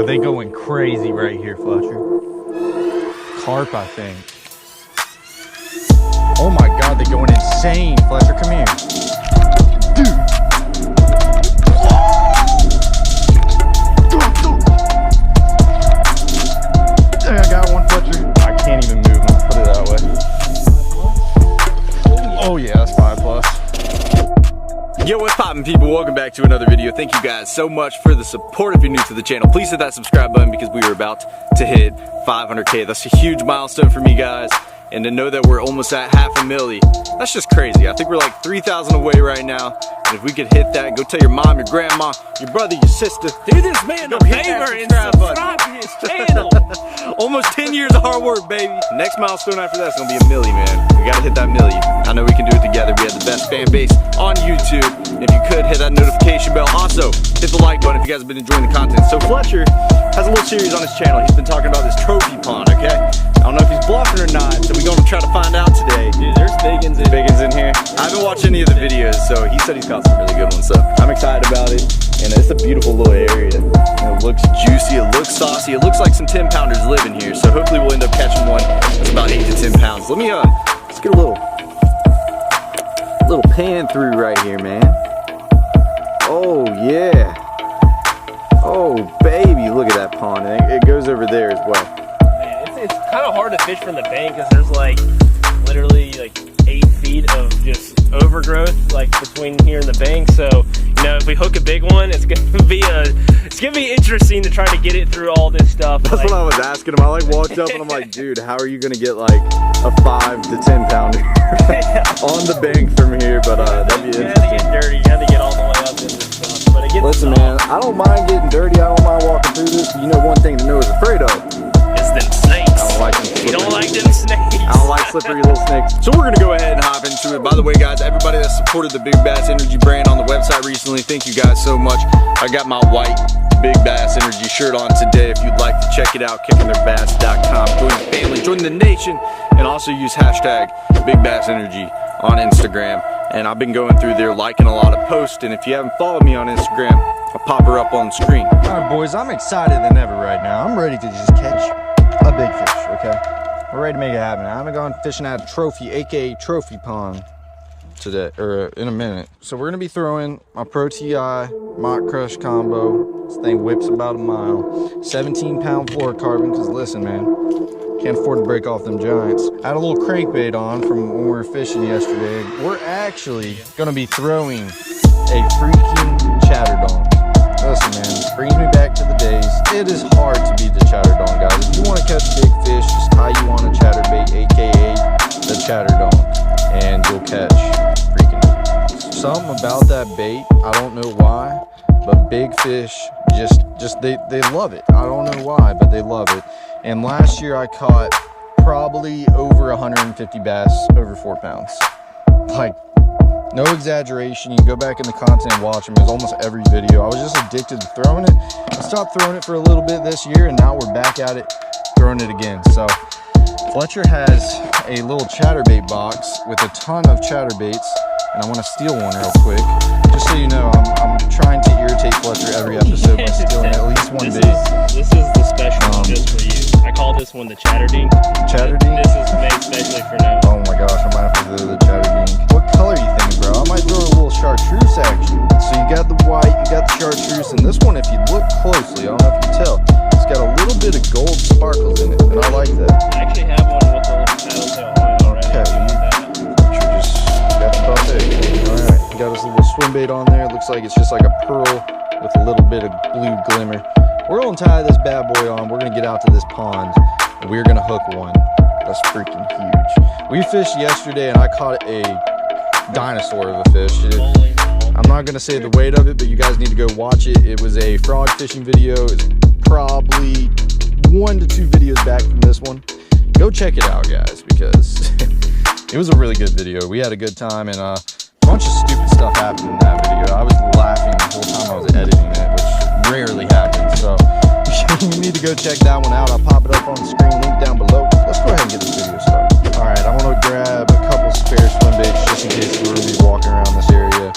they going crazy right here, Fletcher. Carp, I think. Oh my God, they're going insane. Fletcher, come here. Dude. I got one, Fletcher. I can't even move him, put it that way. Oh yeah, that's 5+. Yo, what's poppin', people? Welcome back to another video. Thank you guys so much for the support. If you're new to the channel, please hit that subscribe button because we are about to hit 500K. That's a huge milestone for me, guys. And to know that we're almost at half a milli, that's just crazy. I think we're like 3,000 away right now. And if we could hit that, go tell your mom, your grandma, your brother, your sister. Do this man a favor and subscribe to his channel. Almost 10 years of hard work, baby. Next milestone after that's gonna be a milli, man. We gotta hit that milli. I know we can do it together. We have the best fan base on YouTube. If you could, hit that notification bell. Also, hit the like button if you guys have been enjoying the content. So Fletcher has a little series on his channel. He's been talking about this trophy pond, okay? I don't know if he's bluffing or not, so we're gonna try to find out today. Dude, there's biggins in here. I haven't watched any of the videos, so he said he's got some really good ones, so I'm excited about it. And it's a beautiful little area. It looks juicy, it looks saucy, it looks like some 10-pounders live in here, so hopefully we'll end up catching one that's about 8 to 10 pounds. Let me, let's get a little pan through right here, man. Oh, yeah. Oh, baby, look at that pond. It goes over there as well. Man, it's kind of hard to fish from the bank because there's like literally like 8 feet of just overgrowth like between here and the bank. So you know, if we hook a big one, it's gonna be interesting to try to get it through all this stuff. That's what I was asking him. I like walked up and I'm like, dude, how are you gonna get like a 5 to 10 pounder on the bank from here? But that'd be interesting. You have to get dirty. You have to get all the way up in this stuff. But it gets Listen, man, I don't mind getting dirty. I don't mind walking through this. But you know, one thing to know is afraid of. It's them snakes. I don't like them. You don't like them snakes. I don't like slippery little snakes. So we're gonna go ahead and hop into it. By the way, guys, everybody that supported the Big Bass Energy brand on the website recently, thank you guys so much. I got my white Big Bass Energy shirt on today. If you'd like to check it out, kickingtheirbass.com. Join the family, join the nation, and also use hashtag Big Bass Energy on Instagram. And I've been going through there liking a lot of posts, and if you haven't followed me on Instagram, I'll pop her up on the screen. All right, boys, I'm excited than ever right now. I'm ready to just catch a big fish, okay? We're ready to make it happen. I haven't gone fishing at a trophy, aka trophy pond today, or in a minute. So we're gonna be throwing my Pro TI Mock Crush combo. This thing whips about a mile. 17-pound fluorocarbon, because listen, man, can't afford to break off them giants. I had a little crankbait on from when we were fishing yesterday. We're actually gonna be throwing a freaking chatterdong. Listen, man, this brings me back to the days. It is hard to beat the chatterdong, guys. If you want to catch big fish, just tie you on a chatterbait, aka the chatterdong, and you'll catch freaking something about that bait. I don't know why, but big fish they love it. I don't know why, but they love it. And last year I caught probably over 150 bass over 4 pounds. Like, no exaggeration. You can go back in the content and watch them. It's almost every video. I was just addicted to throwing it. I stopped throwing it for a little bit this year, and now we're back at it, throwing it again. So Fletcher has a little chatterbait box with a ton of chatterbaits, and I want to steal one real quick. Just so you know, I'm trying to irritate Fletcher every episode by stealing at least one bait. This is the special one just for you. I call this one the chatterding. Chatterding? This is made specially for now. Oh my gosh, I might have to do the chatterding. What color are you thinking, bro? I might throw a little chartreuse action. So you got the white, you got the chartreuse, and this one, if you look closely, I don't know if you can tell, it's got a little bit of gold sparkles in it, and I like that. I actually have one with the tattletale on it already. Okay, you just got the buffet. Alright, you got this little swim bait on there. It looks like it's just like a pearl with a little bit of blue glimmer. We're gonna tie this bad boy on. We're gonna get out to this pond, and we're gonna hook one. That's freaking huge. We fished yesterday, and I caught a dinosaur of a fish. I'm not gonna say the weight of it, but you guys need to go watch it. It was a frog fishing video. It's probably 1 to 2 videos back from this one. Go check it out, guys, because it was a really good video. We had a good time, and a bunch of stupid stuff happened in that video. I was laughing the whole time I was editing it, which rarely happens. So you need to go check that one out. I'll pop it up on the screen, link down below. Let's go ahead and get this video started. All right, I'm gonna grab a couple spare swim baits just in case we're gonna be walking around this area.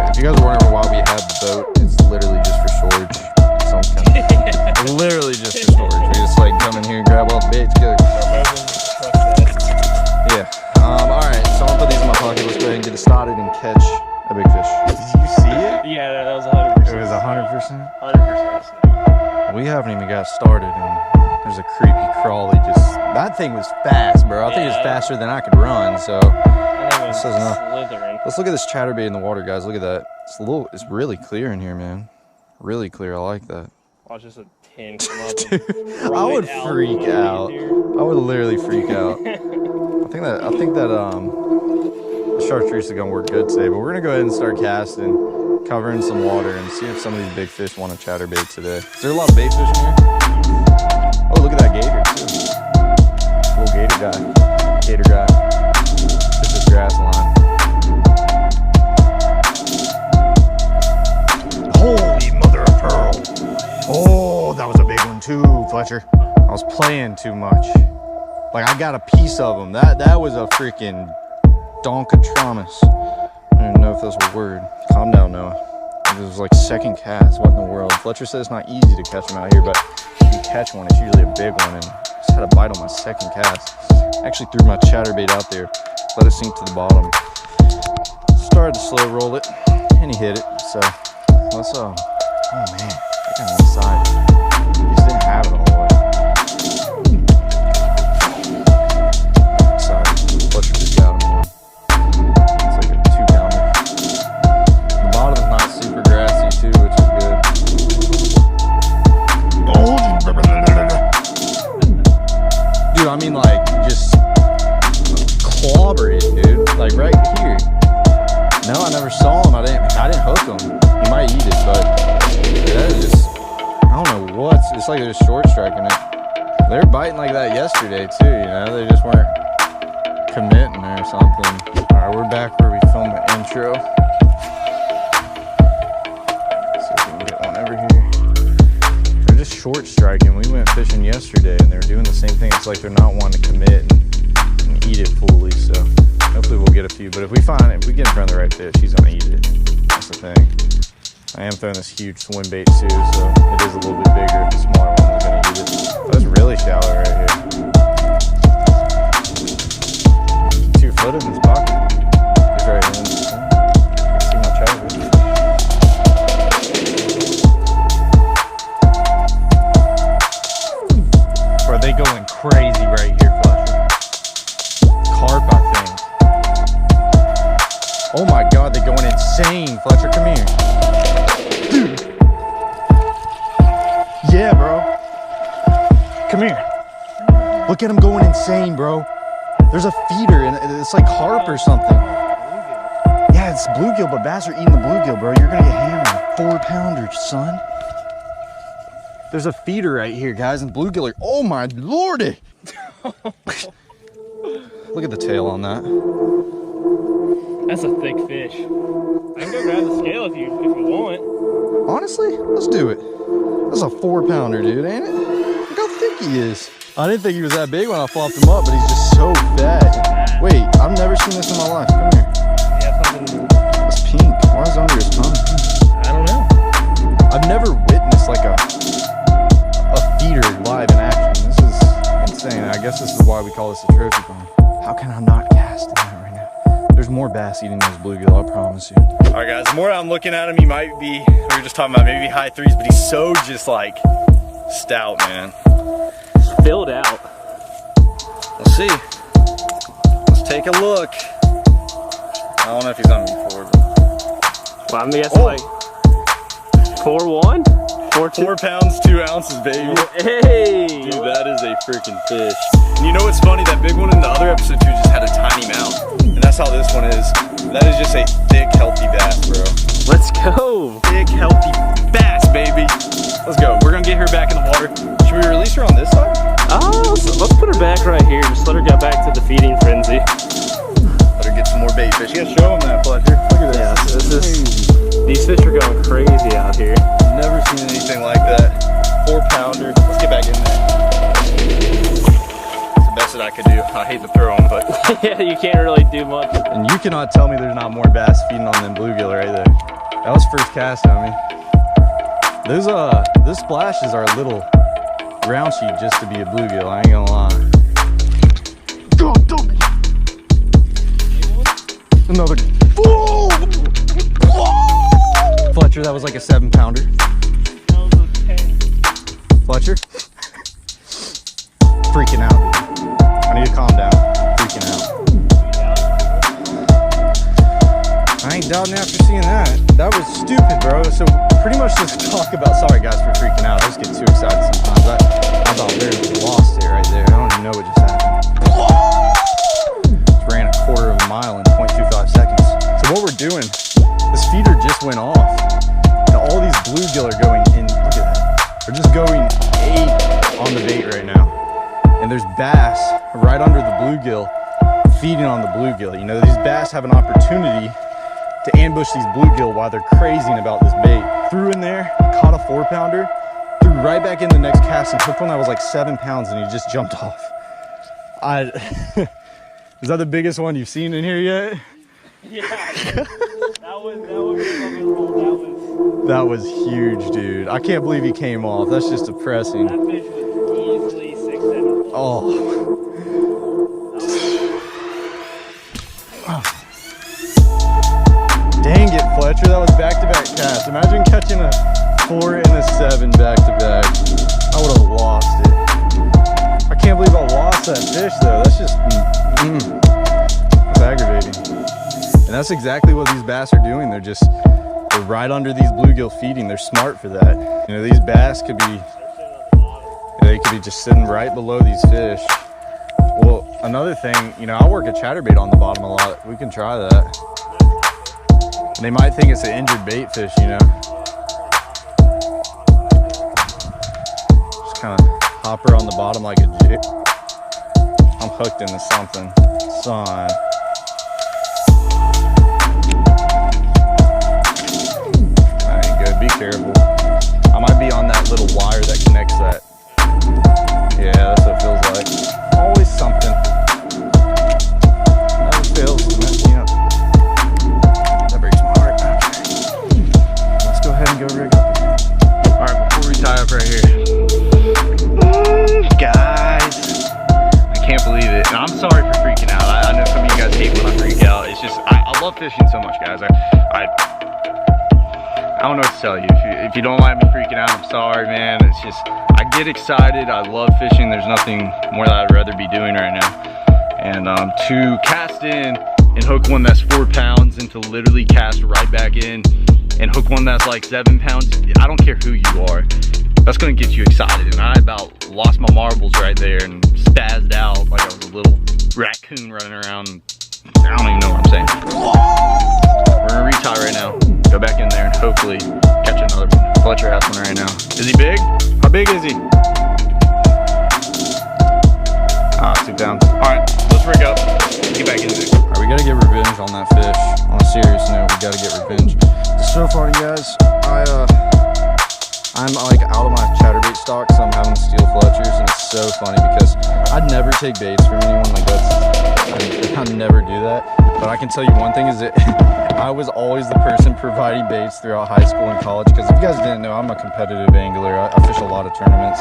If you guys are wondering why we have the boat, it's literally just for storage. Some kind of, literally and catch a big fish. Did you see it? Yeah, that was 100%. It was 100%. 100%. We haven't even got started, and there's a creepy crawly. Just that thing was fast, bro. I think it was faster than I could run. So This is enough. slithering. let's look at this chatterbait in the water, guys. Look at that. It's really clear in here, man. Really clear. I like that. Watch just a 10 come up. Dude, I would freak out. I would literally freak out. I think that the chartreuse is gonna work good today, but we're gonna go ahead and start casting, covering some water, and see if some of these big fish want to chatterbait today. Is there a lot of bait fish in here? Oh, look at that gator too. Little gator guy. Gator guy. Just this grass line. Holy mother of pearl! Oh, that was a big one too, Fletcher. I was playing too much. Like, I got a piece of them. That was a freaking donkatronis. I don't even know if that's a word. Calm down, Noah. It was like second cast. What in the world? Fletcher said it's not easy to catch them out here, but if you catch one, it's usually a big one. And I just had a bite on my second cast. Actually threw my chatterbait out there, let it sink to the bottom. Started to slow roll it, and he hit it. So let's oh man, I got on the side. He just didn't have it all the way. Fletcher just got him one. It's like a 2-pounder. The bottom's not super grassy too, which is good. Dude, I mean like just clobber it, dude. Like right here. No, I never saw him. I didn't hook him. He might eat it, but that is just, I don't know what's. It's like they're just short striking it. They were biting like that yesterday too. You know, they just weren't committing or something. All right, we're back where we filmed the intro. See if we can get one over here. They're just short striking. We went fishing yesterday and they're doing the same thing. It's like they're not wanting to commit and eat it fully. So hopefully we'll get a few. But if we get in front of the right fish, he's gonna eat it. That's the thing. I am throwing this huge swim bait too, so it is a little bit bigger. If the smaller one is gonna eat it. But it's really shallow right here. 2 foot in his pocket. He's right in. See my chatterbait. Bro, they going crazy right here, Fletcher. Carp, I think. Oh my God, they're going insane. Fletcher, come here. Dude. Yeah, bro. Come here. Look at him going insane, bro. There's a feeder, and it's like carp or something. Yeah, it's bluegill, but bass are eating the bluegill, bro. You're gonna get hammered. 4-pounder, son. There's a feeder right here, guys, and bluegill are, oh my lordy. Look at the tail on that. That's a thick fish. I can go grab the scale if you want. Honestly, let's do it. That's a 4-pounder, dude, ain't it? Look how thick he is. I didn't think he was that big when I flopped him up, but he's just so fat. Wait, I've never seen this in my life. Come here. Yeah, something. It's pink. Why is it under his tongue? I don't know. I've never witnessed like a feeder live in action. This is insane. I guess this is why we call this a trophy pond. How can I not cast in that right now? There's more bass eating this bluegill, I promise you. All right, guys, the more I'm looking at him, he might be, we were just talking about maybe high 3s, but he's so just like stout, man. Filled out. We'll see. Let's take a look. I don't know if he's on me forward. Well, I'm guessing like 4-1? 4-2? 4 pounds, 2 ounces, baby. Hey! Dude, that is a freaking fish. And you know what's funny? That big one in the other episode too just had a tiny mouth. And that's how this one is. That is just a thick, healthy bass, bro. Let's go! Thick, healthy bass, baby. Let's go. We're gonna get her back in the water. Should we release her on this side? Oh, let's put her back right here. Just let her get back to the feeding frenzy. Let her get some more bait fish. You gotta show them that, Fletcher. Look at this. These fish are going crazy out here. Never seen anything like that. 4-pounder. Let's get back in there. It's the best that I could do. I hate to throw them, but Yeah, you can't really do much. And you cannot tell me there's not more bass feeding on them bluegill right there. That was first cast on me. Those splashes are a little raunchy just to be a bluegill, I ain't gonna lie. Go, don't. Another. Whoa! Fletcher, that was like a 7-pounder. That was a 10. Fletcher? Freaking out, dude. I need to calm down. Freaking out. I ain't doubting after seeing that. That was stupid, bro. So pretty much just talk about, sorry guys for freaking out. I just get too excited sometimes. I thought literally lost it right there. I don't even know what just happened. Just ran a quarter of a mile in 0.25 seconds. So what we're doing, this feeder just went off. And all these bluegill are going in, look at that. They're just going 8 on the bait right now. And there's bass right under the bluegill feeding on the bluegill. You know, these bass have an opportunity to ambush these bluegill while they're crazing about this bait. Threw in there, caught a 4-pounder, threw right back in the next cast and hooked one that was like 7 pounds and he just jumped off. Is that the biggest one you've seen in here yet? Yeah. That was huge, dude. I can't believe he came off. That's just depressing. That fish was easily 6-7. Oh. Dang it, Fletcher. That was back-to-back cast. Imagine catching a 4 and a 7 back-to-back. I would have lost it. I can't believe I lost that fish, though. That's just that's aggravating. And that's exactly what these bass are doing. They're right under these bluegill feeding. They're smart for that. You know, these bass could be, they could be just sitting right below these fish. Well, another thing, you know, I work a chatterbait on the bottom a lot. We can try that. And they might think it's an injured bait fish, you know. Just kind of hop her on the bottom like a jig. I'm hooked into something. Son. That ain't good. Be careful. I might be on that little wire that connects that. Yeah, that's what it feels like. Always something. Never fails to mess me up. That breaks my heart. Let's go ahead and go rig up again. Alright, before we tie up right here. Guys, I can't believe it. And I'm sorry for freaking out. I know some of you guys hate when I freak out. It's just, I love fishing so much, guys. I don't know what to tell you. If you don't like me freaking out, I'm sorry, man. It's just, I get excited. I love fishing. There's nothing more that I'd rather be doing right now. And to cast in and hook one that's 4 pounds and to literally cast right back in and hook one that's like 7 pounds, I don't care who you are. That's gonna get you excited. And I about lost my marbles right there and spazzed out like I was a little raccoon running around. I don't even know what I'm saying. We're gonna retie right now. Go back in there and hopefully catch another one. Fletcher has one right now. Is he big? How big is he? Ah, 2 pounds. Alright, let's rig up. Get back in there. Alright, we gotta get revenge on that fish. On a serious note, we gotta get revenge. So far, guys, I'm like out of my chatterbait stock, so I'm having to steal Fletchers, and it's so funny because I'd never take baits from anyone. Like I'd never do that. But I can tell you one thing is that I was always the person providing baits throughout high school and college, because if you guys didn't know, I'm a competitive angler. I fish a lot of tournaments.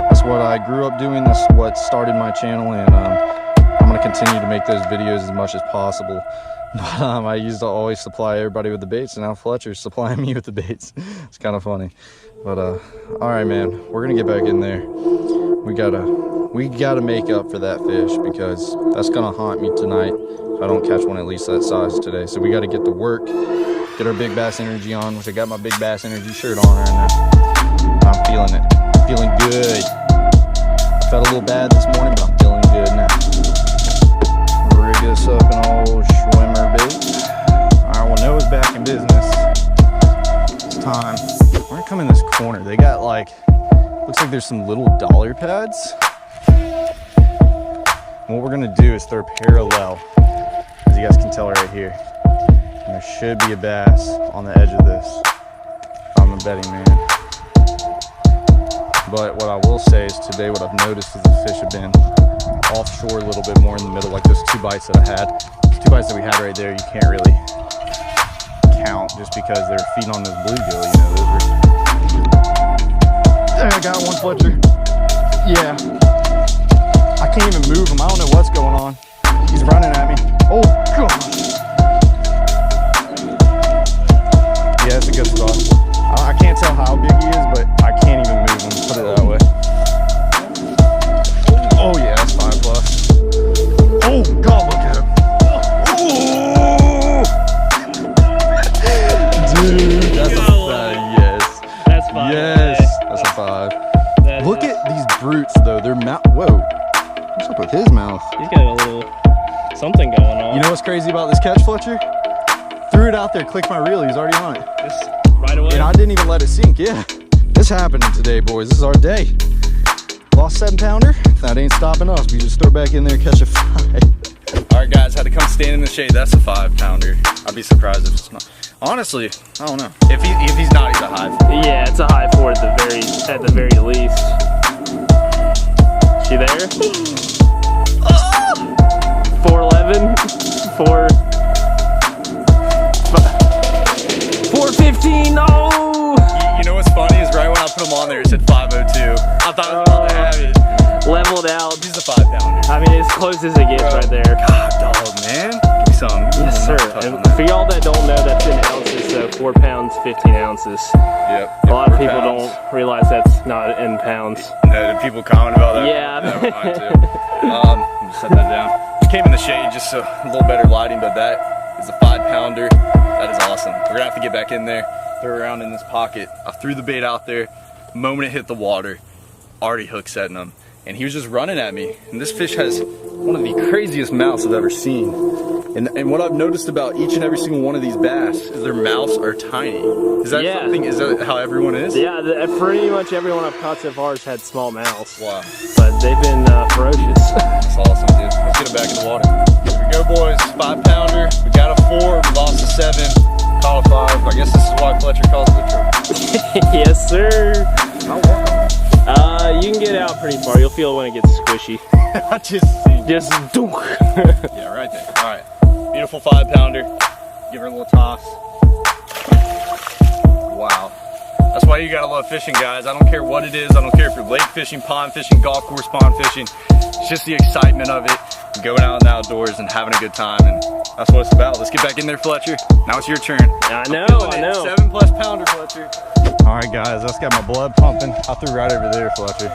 That's what I grew up doing. That's what started my channel, and I'm going to continue to make those videos as much as possible. But I used to always supply everybody with the baits, and now Fletcher's supplying me with the baits. It's kind of funny. But all right, man, we're gonna get back in there. We gotta make up for that fish, because that's gonna haunt me tonight if I don't catch one at least that size today. So we gotta get to work, get our Big Bass Energy on, which I got my Big Bass Energy shirt on right now. I'm feeling it. I'm feeling good. I felt a little bad this morning, but I'm feeling good now. Rig this up an old Schwimmer bait. All right, well, Noah's back in business. It's time. We're gonna come in this corner. They got like, looks like there's some little dollar pads. And what we're gonna do is throw parallel, as you guys can tell right here. And there should be a bass on the edge of this. I'm a betting man. But what I will say is today what I've noticed is the fish have been offshore a little bit more in the middle, like those 2 bites that I had. Those 2 bites that we had right there, you can't really count just because they're feeding on this bluegill, you know. Those were... There, I got one, Fletcher. Yeah. I can't even move him. I don't know what's going on. He's running at me. Oh, gosh. Yeah, it's a good spot. about this catch, Fletcher? Threw it out there, clicked my reel, he was already on it. Just right away. And I didn't even let it sink, yeah. This happening today, boys. This is our day. Lost 7-pounder. That ain't stopping us. We just throw back in there and catch a 5. All right, guys, had to come stand in the shade. That's a 5-pounder. I'd be surprised if it's not. Honestly, I don't know. If he's not, he's a high 4. Yeah, it's a high 4 at the very least. She there? 411, 415. No. You know what's funny is right when I put him on there, it said 502. I thought I was about to have it. Leveled out. He's a 5-pounder. I mean, as close as it gets right there. God, dog, man. Give me some. Yes, sir. And for y'all that don't know, that's in ounces, so 4 pounds, 15 ounces. Yep. A lot of people don't realize that's not in pounds. Did people comment about that? Yeah. Mine too. Just set that down. Came in the shade just so a little better lighting, but that is a 5-pounder. That is awesome. We're gonna have to get back in there, throw around in this pocket. I threw the bait out there. The moment it hit the water, already hook setting him. And he was just running at me. And this fish has one of the craziest mouths I've ever seen. And what I've noticed about each and every single one of these bass is their mouths are tiny. Is that something, is that how everyone is? Yeah, pretty much everyone I've caught so far has had small mouths. Wow. But they've been ferocious. That's awesome, dude. Let's get him back in the water. Here we go, boys. 5-pounder. We got a 4, we lost a 7, caught a 5. I guess this is why Fletcher calls it a trophy. Yes, sir. I'll walk on it. You can get out pretty far. You'll feel when it gets squishy. I just see. Just dunk. Yeah, right there. All right. Beautiful 5-pounder. Give her a little toss. Wow. That's why you gotta love fishing, guys. I don't care what it is. I don't care if you're lake fishing, pond fishing, golf course pond fishing. It's just the excitement of it. Going out in the outdoors and having a good time, and that's what it's about. Let's get back in there, Fletcher. Now it's your turn. I know. 7+ pounder, Fletcher. All right, guys, that's got my blood pumping. I threw right over there, Fletcher.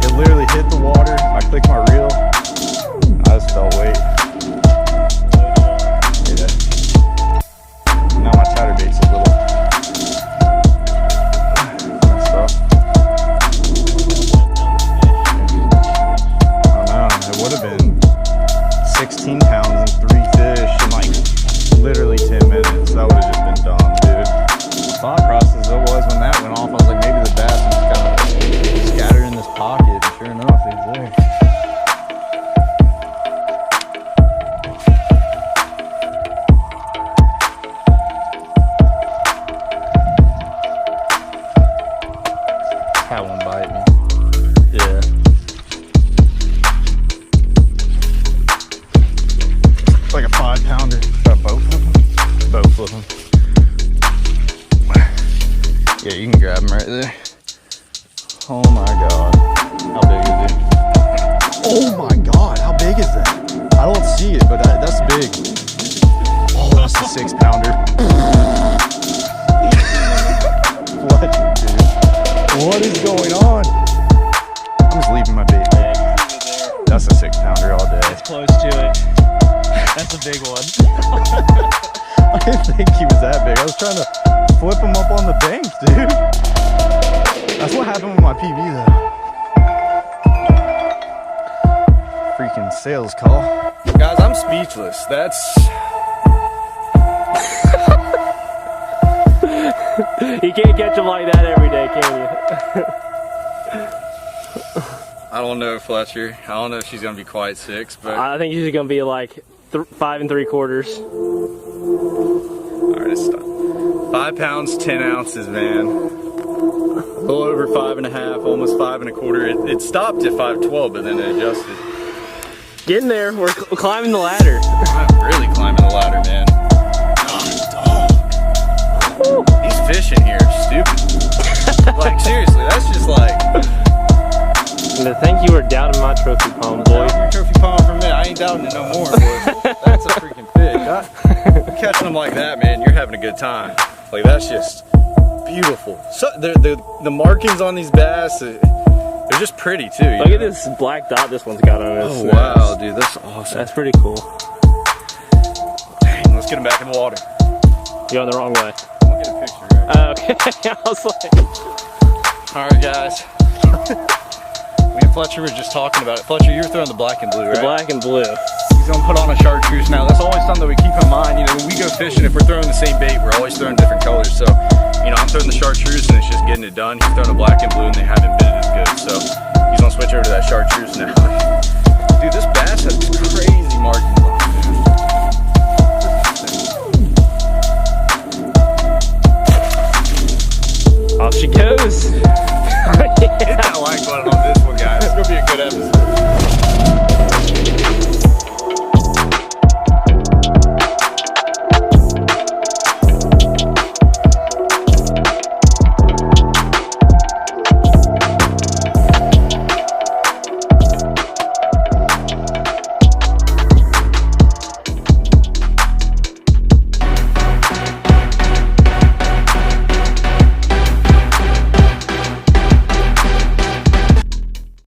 It literally hit the water. I clicked my reel. I just felt weight. Yeah. Now my chatterbait's a little messed up. I don't know. It would have been 16 pounds and 3 fish in like literally 10 minutes. That would have just been dumb, dude. Thought process it was when that went off. I was like, maybe the bass is kind of scattered in this pocket. And sure enough, he's there. That one bite me. Yeah. It's like a 5-pounder. Got both of them. Both of them. Yeah, you can grab him right there. Oh my god. How big is he? Oh my god, how big is that? I don't see it, but that's big. Oh, that's a 6-pounder. What, dude? What is going on? I'm just leaving my bait there. That's a 6-pounder all day. It's close to it. That's a big one. I didn't think he was that big. I was trying to flip him up on the bank, dude. That's what happened with my PB, though. Freaking sales call. Guys, I'm speechless. That's... You can't catch them like that every day, can you? I don't know, Fletcher. I don't know if she's gonna be quite 6, but... I think she's gonna be like 5 3/4. Alright, it's done. 5 pounds, 10 ounces, man. A little over 5.5, almost 5 1/4. It stopped at 5.12, but then it adjusted. Getting there. We're climbing the ladder. I'm really climbing the ladder, man. God, dog. These fish in here are stupid. Like, seriously, that's just like... And to think you were doubting my trophy palm, boy. Your trophy palm for a minute. I ain't doubting it no more, boy. That's a freaking fish. Catching them like that, man, you're having a good time. Like, that's just beautiful. So the markings on these bass, they're just pretty too. Look at this black dot this one's got on it. Oh wow, dude, that's awesome. That's pretty cool. Dang, let's get him back in the water. You're going the wrong way. I'll get a picture, right? Okay, I was like... Alright, guys. Me and Fletcher were just talking about it. Fletcher, you were throwing the black and blue, right? The black and blue. He's gonna put on a chartreuse now. That's always something that we keep in mind. You know, when we go fishing, if we're throwing the same bait, we're always throwing different colors. So, you know, I'm throwing the chartreuse and it's just getting it done. He's throwing a black and blue and they haven't been as good. So he's gonna switch over to that chartreuse now. Dude, this bass has crazy markings.